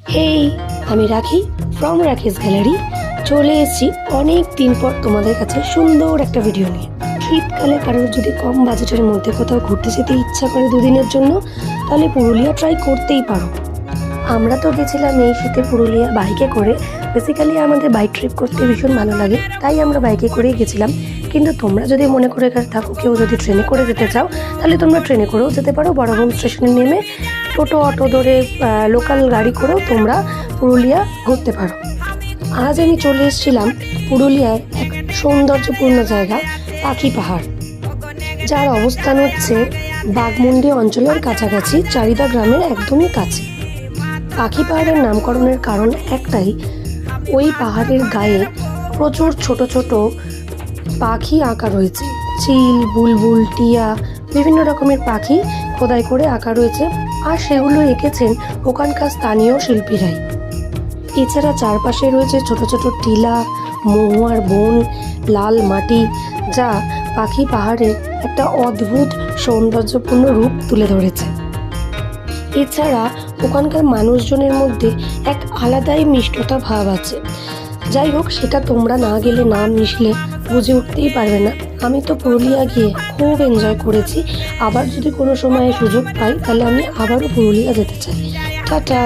হেই, আমি রাখি ফ্রম রাখিস গ্যালারি চলে এসেছি অনেক দিন পর তোমাদের কাছে সুন্দর একটা ভিডিও নিয়ে। শীতকালে কারোর যদি কম বাজেটের মধ্যে কোথাও ঘুরতে যেতে ইচ্ছা করে দুদিনের জন্য, তাহলে পুরুলিয়া ট্রাই করতেই পারো। আমরা তো গেছিলাম এই শীতে পুরুলিয়া বাইকে করে। বেসিক্যালি আমাদের বাইক ট্রিপ করতে ভীষণ ভালো লাগে, তাই আমরা বাইকে করেই গেছিলাম। কিন্তু তোমরা যদি মনে করে থাকো কেউ যদি ট্রেনে করে যেতে চাও, তাহলে তোমরা ট্রেনে করেও যেতে পারো। বড়বন স্টেশনে নেমে টোটো অটো ধরে লোকাল গাড়ি করেও তোমরা পুরুলিয়া ঘুরতে পারো। আজ আমি চলে এসেছিলাম পুরুলিয়ার এক সৌন্দর্যপূর্ণ জায়গা পাখি পাহাড়, যার অবস্থান হচ্ছে বাঘমুন্ডি অঞ্চলের কাছাকাছি, চারিদা গ্রামের একদমই কাছে। পাখি পাহাড়ের নামকরণের কারণ একটাই, ওই পাহাড়ের গায়ে প্রচুর ছোট ছোট পাখি আঁকা রয়েছে। চিল, বুলবুল, টিয়া, বিভিন্ন রকমের পাখি খোদাই করে আঁকা রয়েছে, আর সেগুলো এঁকেছেন ওখানকার স্থানীয় শিল্পীরাই। এছাড়া চারপাশে রয়েছে ছোট ছোট টিলা, মহুয়ার বন, লাল মাটি, যা পাখি পাহাড়ের একটা অদ্ভুত সৌন্দর্যপূর্ণ রূপ তুলে ধরেছে। এছাড়া ওখানকার মানুষজনের মধ্যে এক আলাদাই মিষ্টতা ভাব আছে। যাই হোক, সেটা তোমরা না গেলে, না মিশলে বুঝে উঠতেই পারবে না। আমি তো পুরুলিয়া গিয়ে খুব এনজয় করেছি। আবার যদি কোনো সময় সুযোগ পাই, তাহলে আমি আবারও পুরুলিয়া যেতে চাই। টাটা।